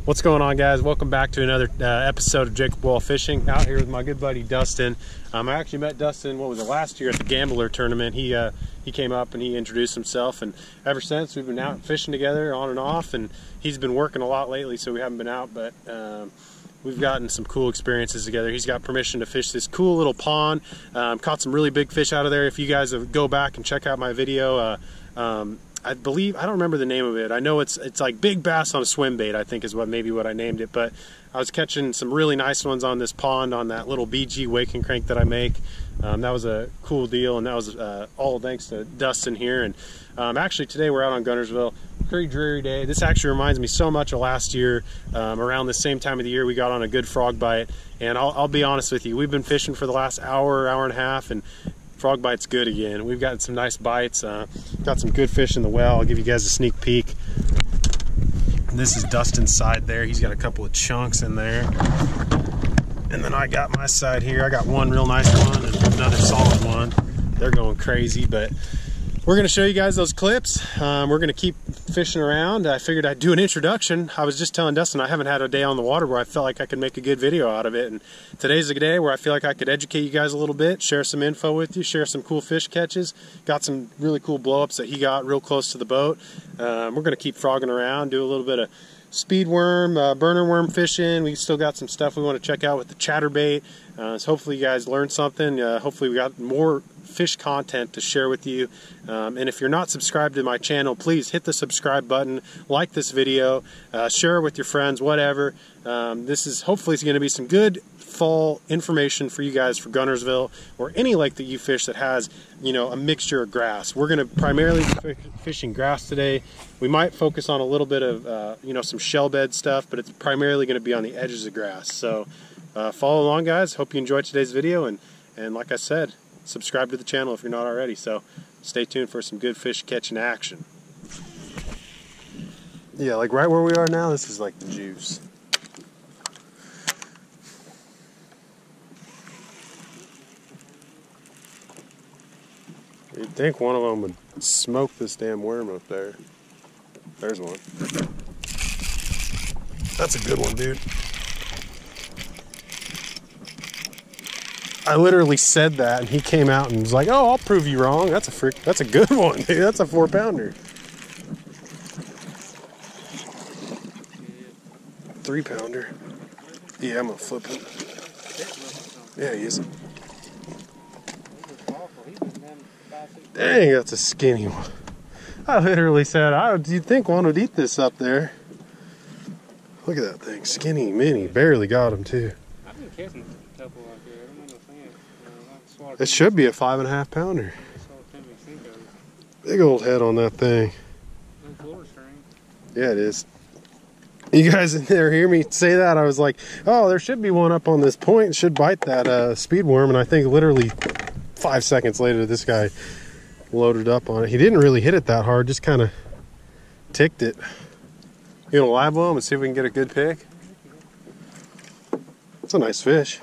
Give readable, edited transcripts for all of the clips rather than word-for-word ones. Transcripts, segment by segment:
What's going on, guys? Welcome back to another episode of Jacob Wall Fishing. Out here with my good buddy Dustin. I actually met Dustin, what was it, last year at the Gambler tournament. He came up and he introduced himself, and ever since we've been out fishing together on and off, and he's been working a lot lately, so we haven't been out, but we've gotten some cool experiences together. He's got permission to fish this cool little pond. Caught some really big fish out of there. If you guys go back and check out my video, I believe, I don't remember the name of it. I know it's like big bass on a swim bait, I think is maybe what I named it. But I was catching some really nice ones on this pond on that little BG wake and crank that I make. That was a cool deal, and that was all thanks to Dustin here. And actually today we're out on Guntersville. Pretty dreary day. This actually reminds me so much of last year. Around the same time of the year we got on a good frog bite. And I'll be honest with you, we've been fishing for the last hour and a half, and frog bite's good again. We've gotten some nice bites, got some good fish in the well. I'll give you guys a sneak peek. And this is Dustin's side there. He's got a couple of chunks in there. And then I got my side here. I got one real nice one and another solid one. They're going crazy, but we're gonna show you guys those clips. We're gonna keep fishing around. I figured I'd do an introduction. I was just telling Dustin I haven't had a day on the water where I felt like I could make a good video out of it, and today's a day where I feel like I could educate you guys a little bit, share some info with you, share some cool fish catches. Got some really cool blow-ups that he got real close to the boat. We're gonna keep frogging around, do a little bit of speed worm, burner worm fishing. We still got some stuff we want to check out with the chatterbait. So hopefully you guys learned something. Hopefully we got more fish content to share with you. And if you're not subscribed to my channel, please hit the subscribe button, like this video, share it with your friends, whatever. This is hopefully it's going to be some good fall information for you guys for Guntersville or any lake that you fish that has, you know, a mixture of grass. We're going to primarily be fishing grass today. We might focus on a little bit of you know, some shell bed stuff, but it's primarily going to be on the edges of grass. So follow along, guys. Hope you enjoyed today's video, and like I said, subscribe to the channel if you're not already. So stay tuned for some good fish catching action. Yeah, like right where we are now, this is like the juice. You'd think one of them would smoke this damn worm up there. There's one. That's a good one, dude. I literally said that, and he came out and was like, "Oh, I'll prove you wrong. That's a good one, dude. That's a 4-pounder." 3-pounder. Yeah, I'm gonna flip him. Yeah, he is. Dang, that's a skinny one. I literally said, "Do you think one would eat this up there?" Look at that thing, skinny mini. Barely got him too. I've been catching a couple out there. I don't know if it should be a 5.5 pounder. Big old head on that thing. Yeah, it is. You guys in there hear me say that? I was like, oh, there should be one up on this point. It should bite that speed worm. And I think literally 5 seconds later, this guy loaded up on it. He didn't really hit it that hard, just kind of ticked it. You gonna live well and see if we can get a good pick? It's a nice fish.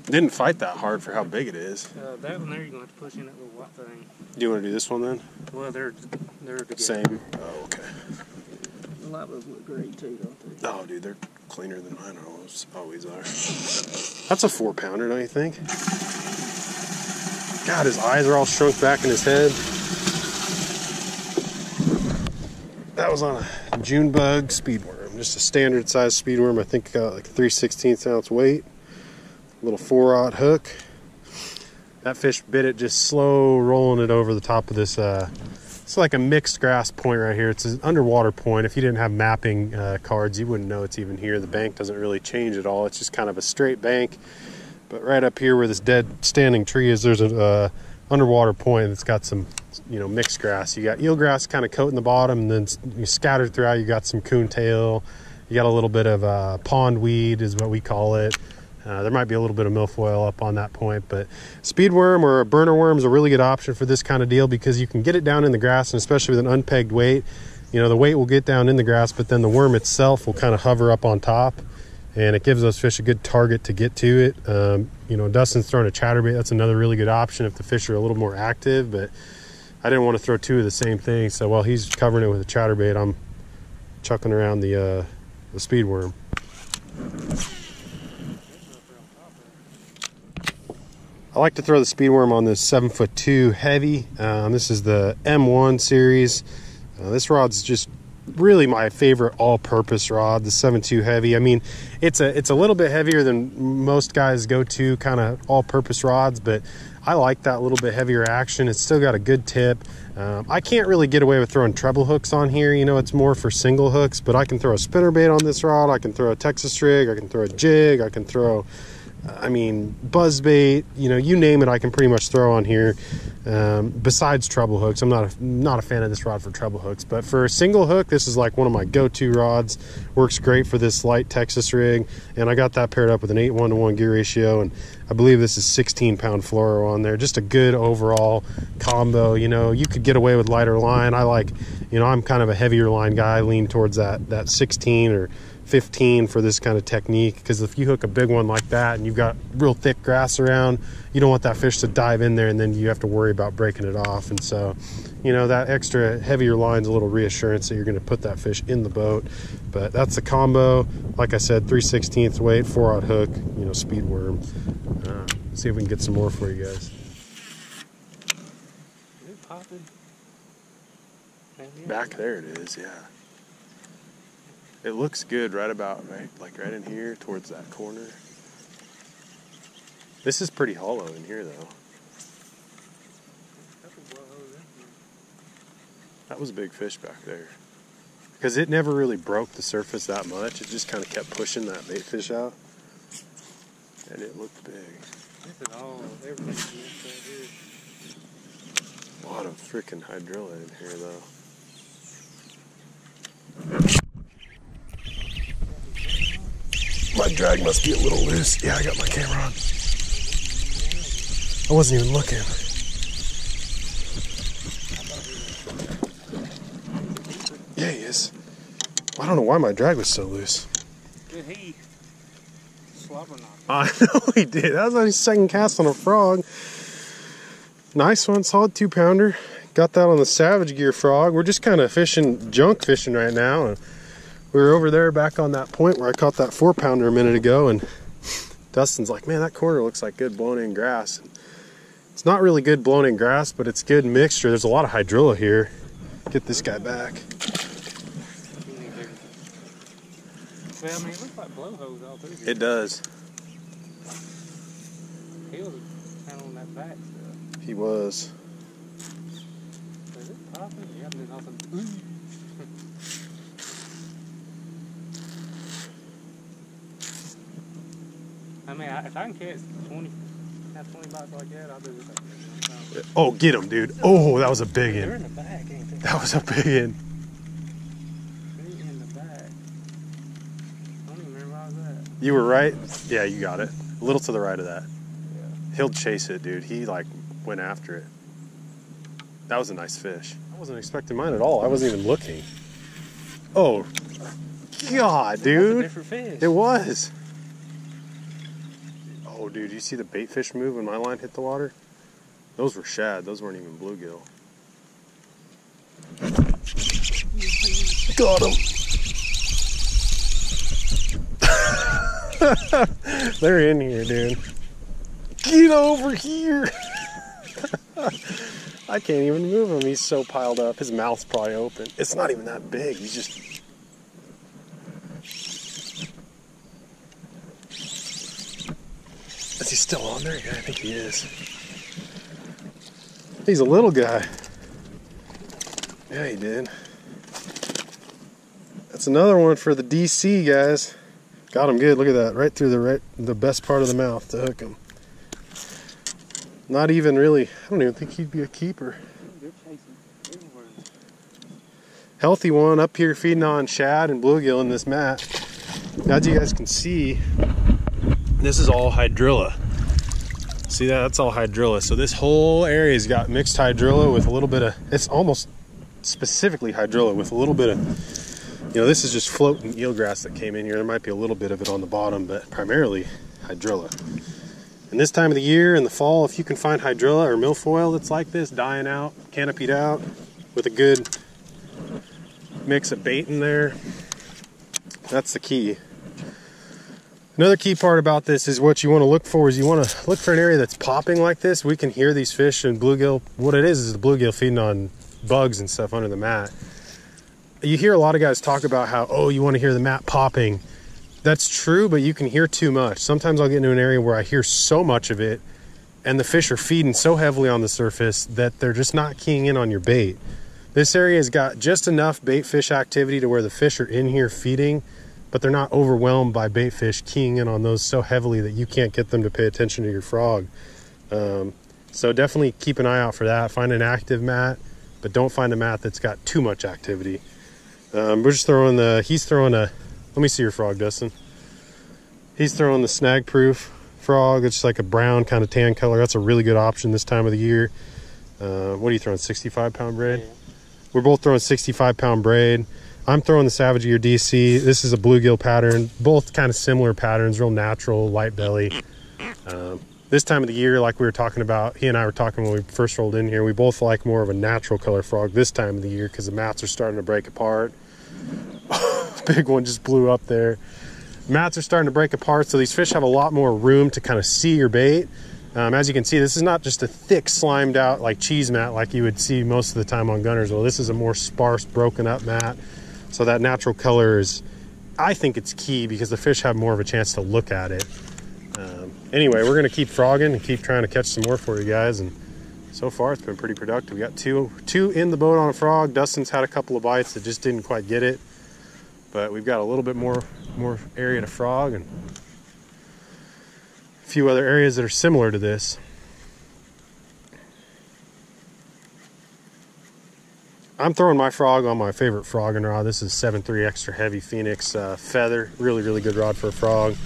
Didn't fight that hard for how big it is. That one there, you're going to have to push in that little white thing. Do you want to do this one then? Well, they're together. Same. Oh, okay. The light bulbs look great too, don't they? Oh, dude, they're cleaner than mine always are. That's a 4-pounder, don't you think? God, his eyes are all shrunk back in his head. That was on a junebug speed worm, just a standard size speed worm. I think like 3/16 ounce weight. Little 4-aught hook. That fish bit it just slow rolling it over the top of this. It's like a mixed grass point right here. It's an underwater point. If you didn't have mapping cards, you wouldn't know it's even here. The bank doesn't really change at all. It's just kind of a straight bank. But right up here where this dead standing tree is, there's an underwater point that's got some, you know, mixed grass. You got eelgrass kind of coating the bottom, and then you scattered throughout. You got some coontail. You got a little bit of pond weed, is what we call it. There might be a little bit of milfoil up on that point, but speed worm or a burner worm is a really good option for this kind of deal because you can get it down in the grass, and especially with an unpegged weight, you know, the weight will get down in the grass, but then the worm itself will kind of hover up on top, and it gives those fish a good target to get to it. You know, Dustin's throwing a chatterbait. That's another really good option if the fish are a little more active, but I didn't want to throw two of the same thing, so while he's covering it with a chatterbait, I'm chucking around the speed worm. I like to throw the speed worm on this 7'2" heavy. This is the M1 series. This rod's just really my favorite all-purpose rod, the 7'2" heavy. I mean, it's a little bit heavier than most guys go to kind of all-purpose rods, but I like that little bit heavier action. It's still got a good tip. I can't really get away with throwing treble hooks on here. You know, it's more for single hooks, but I can throw a spinnerbait on this rod. I can throw a Texas rig. I can throw a jig. I can throw, I mean, buzzbait. You know, you name it, I can pretty much throw on here. Besides treble hooks, I'm not a fan of this rod for treble hooks, but for a single hook, this is like one of my go-to rods. Works great for this light Texas rig, and I got that paired up with an 8:1 gear ratio, and I believe this is 16-pound fluoro on there. Just a good overall combo. You know, you could get away with lighter line. I like, you know, I'm kind of a heavier line guy. I lean towards that 16 or 15 for this kind of technique, because if you hook a big one like that and you've got real thick grass around, you don't want that fish to dive in there and then you have to worry about breaking it off. And so, you know, that extra heavier line's a little reassurance that you're going to put that fish in the boat. But that's the combo. Like I said, 3/16 weight, 4/0 hook, you know, speed worm. See if we can get some more for you guys. Is it popping? Back there it is, yeah. It looks good right in here towards that corner. This is pretty hollow in here though. That was a big fish back there. Because it never really broke the surface that much. It just kind of kept pushing that bait fish out. And it looked big. This is all, everything's mixed right here. A lot of freaking hydrilla in here though. My drag must be a little loose. Yeah, I got my camera on. I wasn't even looking. Yeah, he is. I don't know why my drag was so loose. Did he slobber knock? I know he did. That was on his second cast on a frog. Nice one, solid 2-pounder. Got that on the Savage Gear frog. We're just kind of junk fishing right now. And we were over there back on that point where I caught that 4-pounder a minute ago, and Dustin's like, man, that corner looks like good blown in grass. And it's not really good blown in grass, but it's good mixture. There's a lot of hydrilla here. Get this guy back. Well, I mean, it looks like blowholes all through here. It does. He was kind of on that back stuff. He was. Is it popping? Yeah, and then all of a sudden, I mean, if I can catch 20 bites like that, I'll do this. Oh, get him, dude. Oh, that was a big They're one. in the back, ain't they? That was a big one. They're in the back. I don't even remember where I was at. You were right. Yeah, you got it. A little to the right of that. Yeah. He'll chase it, dude. He like went after it. That was a nice fish. I wasn't expecting mine at all. I wasn't even looking. Oh, God, dude. That's a different fish. It was. Oh, dude, you see the bait fish move when my line hit the water? Those were shad. Those weren't even bluegill. Got him. They're in here, dude. Get over here. I can't even move him. He's so piled up. His mouth's probably open. It's not even that big. He's just... Is he still on there? Yeah, I think he is. He's a little guy. Yeah, he did. That's another one for the DC, guys. Got him good. Look at that. Right through the best part of the mouth to hook him. Not even really, I don't even think he'd be a keeper. Healthy one up here feeding on shad and bluegill in this mat. As you guys can see, this is all hydrilla. See that? That's all hydrilla. So this whole area's got mixed hydrilla with a little bit of, it's almost specifically hydrilla with a little bit of, you know, this is just floating eelgrass that came in here. There might be a little bit of it on the bottom, but primarily hydrilla. And this time of the year, in the fall, if you can find hydrilla or milfoil that's like this, dying out, canopied out, with a good mix a bait in there. That's the key. Another key part about this is what you want to look for is you want to look for an area that's popping like this. We can hear these fish and bluegill. What it is the bluegill feeding on bugs and stuff under the mat. You hear a lot of guys talk about how, oh, you want to hear the mat popping. That's true, but you can hear too much. Sometimes I'll get into an area where I hear so much of it and the fish are feeding so heavily on the surface that they're just not keying in on your bait. This area has got just enough bait fish activity to where the fish are in here feeding, but they're not overwhelmed by bait fish keying in on those so heavily that you can't get them to pay attention to your frog. So definitely keep an eye out for that. Find an active mat, but don't find a mat that's got too much activity. We're just throwing he's throwing a, let me see your frog, Dustin. He's throwing the snag proof frog. It's like a brown kind of tan color. That's a really good option this time of the year. What are you throwing, 65-pound braid? Yeah. We're both throwing 65-pound braid. I'm throwing the Savage Ear DC. This is a bluegill pattern. Both kind of similar patterns, real natural, light belly. This time of the year, like we were talking about, he and I were talking when we first rolled in here, we both like more of a natural color frog this time of the year because the mats are starting to break apart. Big one just blew up there. Mats are starting to break apart, so these fish have a lot more room to kind of see your bait. As you can see, this is not just a thick, slimed out like cheese mat like you would see most of the time on Guntersville. This is a more sparse, broken up mat. So that natural color is, I think it's key because the fish have more of a chance to look at it. Anyway, we're gonna keep frogging and keep trying to catch some more for you guys. And so far it's been pretty productive. We got two in the boat on a frog. Dustin's had a couple of bites that just didn't quite get it. But we've got a little bit more area to frog and a few other areas that are similar to this. I'm throwing my frog on my favorite frogging rod. This is 7.3 extra heavy Phenix Feather. Really, really good rod for a frog.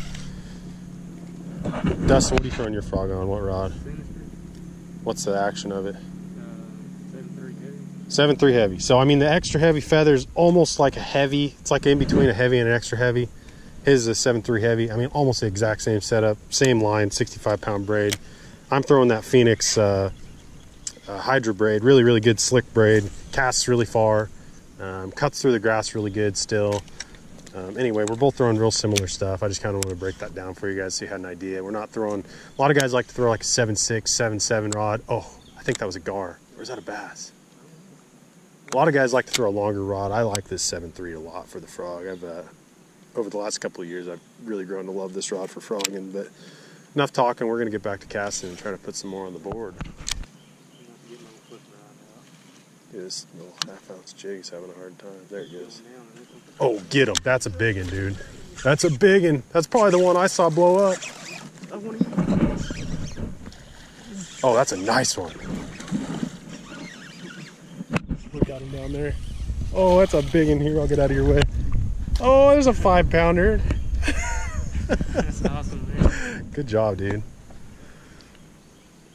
Dustin, what are you throwing your frog on? What rod? What's the action of it? 7.3 heavy. 7.3 heavy. So I mean the extra heavy feather is almost like a heavy. It's like in between a heavy and an extra heavy. His is a 7.3 heavy. I mean almost the exact same setup, same line, 65-pound braid. I'm throwing that Phenix Hydra braid. Really, really good slick braid. Casts really far. Cuts through the grass really good still. Anyway, we're both throwing real similar stuff. I just kind of want to break that down for you guys so you had an idea. We're not throwing, a lot of guys like to throw like a 7.6, 7.7 rod. Oh, I think that was a gar. Or is that a bass? A lot of guys like to throw a longer rod. I like this 7.3 a lot for the frog. I've over the last couple of years, I've really grown to love this rod for frogging. But enough talking, we're going to get back to casting and try to put some more on the board. This little half-ounce jig's having a hard time. There it goes. Oh, get him. That's a big one, dude. That's a big one. That's probably the one I saw blow up. Oh, that's a nice one. We got him down there. Oh, that's a big one here. I'll get out of your way. Oh, there's a 5-pounder. That's awesome, man. Good job, dude.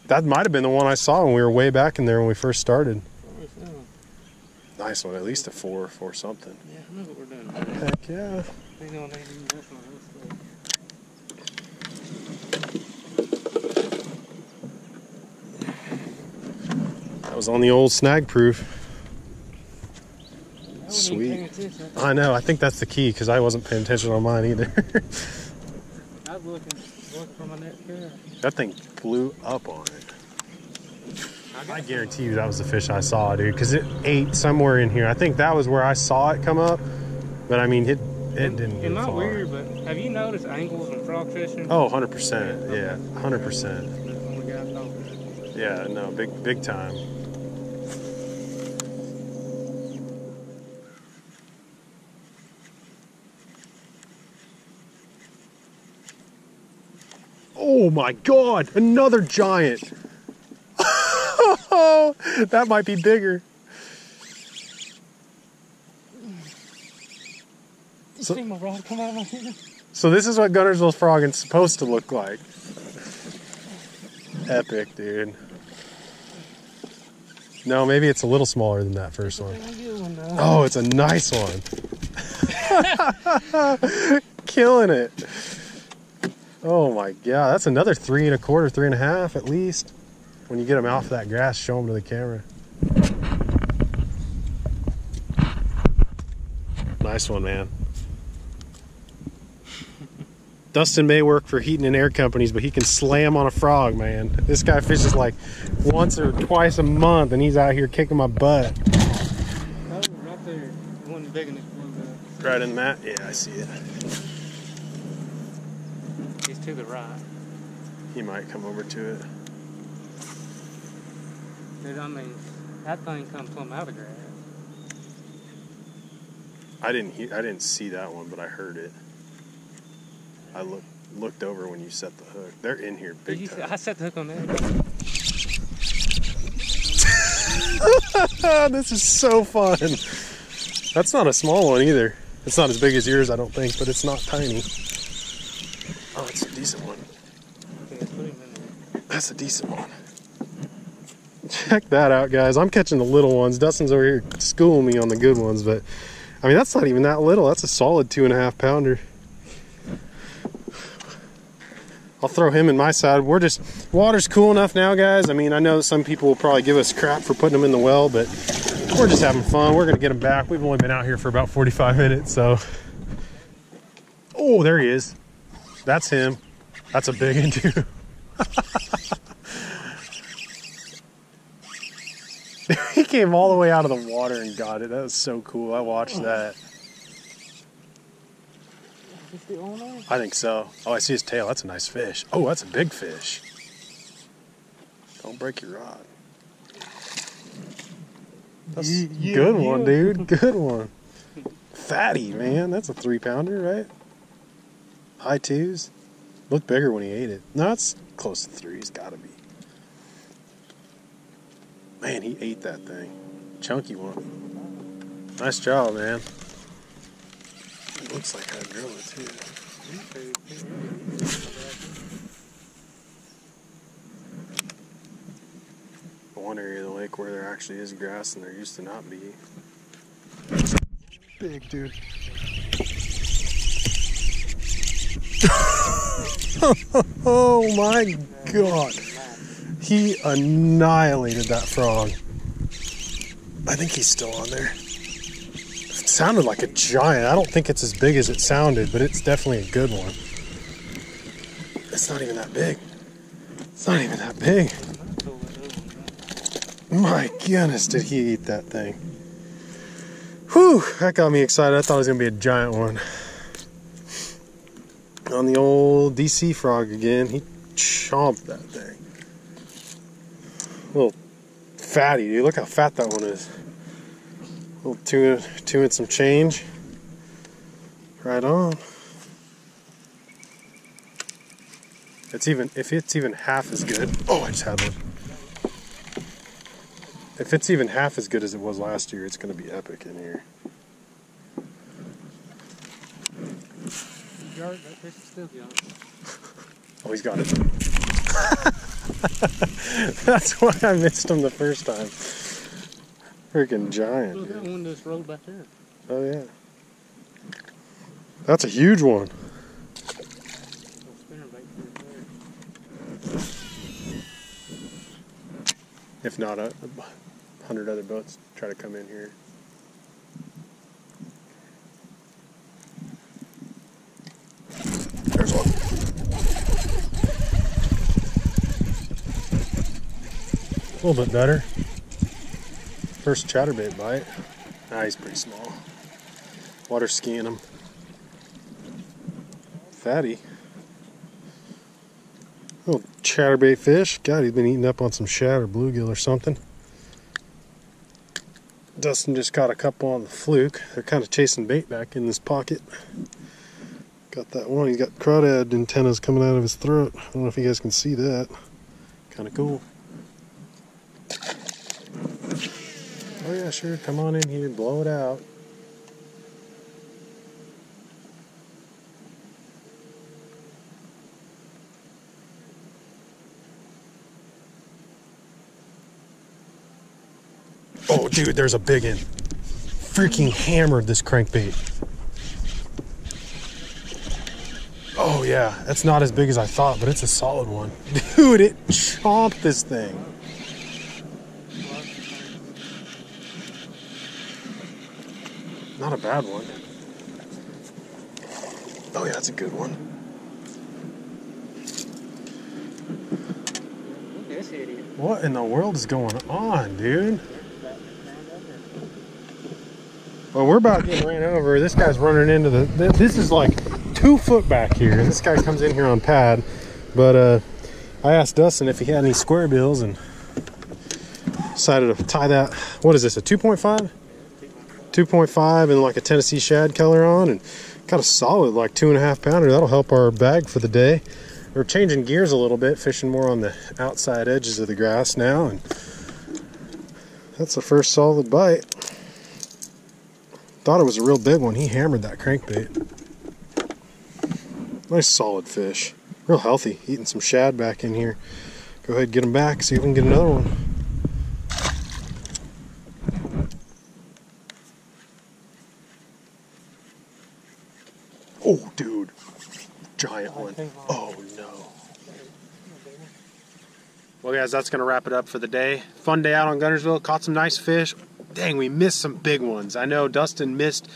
That might have been the one I saw when we were way back in there when we first started. Nice one, at least a 4 something. Yeah, I know what we're doing. Heck yeah. That was on the old snag proof. Sweet. I know, I think that's the key because I wasn't paying attention on mine either. I was looking for my net there. That thing blew up on it. I guarantee you that was the fish I saw, dude, because it ate somewhere in here. I think that was where I saw it come up, but I mean, it didn't get far. It's not weird, but have you noticed angles in frog fishing? Oh, 100%. Yeah, 100%. Yeah, no, big time. Oh my God, another giant. Oh, that might be bigger. So this is what Guntersville frogging's supposed to look like. Epic, dude. No, maybe it's a little smaller than that first one. Oh, it's a nice one. Killing it. Oh my God, that's another 3 1/4, 3 1/2 at least. When you get them off that grass, show them to the camera. nice one, man. Dustin may work for heating and air companies, but he can slam on a frog, man. This guy fishes like once or twice a month, and he's out here kicking my butt. Oh, right there. One big enough. Right in that? Yeah, I see it. He's to the right. He might come over to it. Dude, I mean, that thing comes plumb out of the grass. I didn't see that one, but I heard it. I looked over when you set the hook. They're in here big time. I set the hook on there. This is so fun. That's not a small one either. It's not as big as yours, I don't think, but it's not tiny. Oh, it's a decent one. That's a decent one. Check that out, guys. I'm catching the little ones. Dustin's over here schooling me on the good ones, but I mean, that's not even that little. That's a solid 2.5 pounder. I'll throw him in my side. Water's cool enough now, guys. I mean, I know some people will probably give us crap for putting them in the well, but we're just having fun. We're gonna get him back. We've only been out here for about 45 minutes, so. Oh, there he is. That's him. That's a big one too. He came all the way out of the water and got it. That was so cool. I watched that. Is the owner? I think so. Oh, I see his tail. That's a nice fish. Oh, that's a big fish. Don't break your rod. That's a good one, dude. Good one. Fatty, man. That's a 3-pounder, right? High 2s. Looked bigger when he ate it. No, it's close to 3. He's got to be. Man, he ate that thing. Chunky one. Nice job, man. Looks like Hydra too. One area of the lake where there actually is grass and there used to not be. Big dude. Oh my God. He annihilated that frog. I think he's still on there. It sounded like a giant. I don't think it's as big as it sounded, but it's definitely a good one. It's not even that big. It's not even that big. My goodness, did he eat that thing. Whew, that got me excited. I thought it was going to be a giant one. On the old DC frog again, he chomped that thing. Little fatty, dude. Look how fat that one is. Little two and some change. Right on. If it's even half as good. Oh, I just had one. If it's even half as good as it was last year, it's going to be epic in here. That fish is still young. Oh, he's got it. That's why I missed him the first time. Freaking giant. Look, that one just rolled back there. Oh yeah. That's a huge one. If not, 100 other boats try to come in here. There's one. A little bit better. First chatterbait bite. Ah, he's pretty small. Water skiing him. Fatty. Little chatterbait fish. God, he's been eating up on some shad or bluegill or something. Dustin just caught a couple on the fluke. They're kind of chasing bait back in this pocket. Got that one. He's got crawdad antennas coming out of his throat. I don't know if you guys can see that. Kind of cool. Oh yeah, sure. Come on in here. Blow it out. Oh, dude, there's a big one. Freaking hammered this crankbait. Oh, yeah. That's not as big as I thought, but it's a solid one. Dude, it chomped this thing. Not a bad one. Oh yeah, that's a good one. Look at this idiot. What in the world is going on, dude? Well, we're about getting ran over. This guy's running into the... This is like 2 foot back here. This guy comes in here on pad. But I asked Dustin if he had any square bills and decided to tie that... What is this, a 2.5? 2.5 and like a Tennessee shad color on. And got a solid like 2.5 pounder. That'll help our bag for the day. We're changing gears a little bit, fishing more on the outside edges of the grass now. And that's the first solid bite. Thought it was a real big one. He hammered that crankbait. Nice solid fish. Real healthy. Eating some shad back in here. Go ahead and get him back. See if we can get another one. Oh, dude. Giant one. Oh, no. Well, guys, that's going to wrap it up for the day. Fun day out on Guntersville. Caught some nice fish. Dang, we missed some big ones. I know Dustin missed,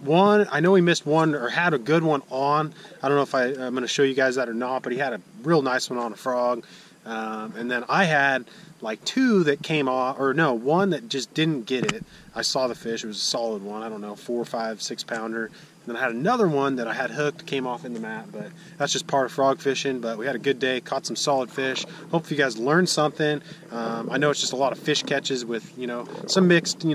one. I know he missed one or had a good one on. I don't know if I'm going to show you guys that or not, but he had a real nice one on a frog. And then I had like 2 that came off, or no, 1 that just didn't get it. I saw the fish. It was a solid one. I don't know, 4, 5, 6 pounder. And then I had another one that I had hooked, came off in the mat, but that's just part of frog fishing. But we had a good day, caught some solid fish. Hope you guys learned something. I know it's just a lot of fish catches with, some mixed,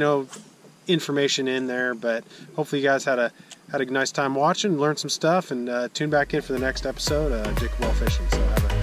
information in there, but hopefully you guys had a nice time watching, learned some stuff, and tune back in for the next episode of Jacobwell Fishing. So have a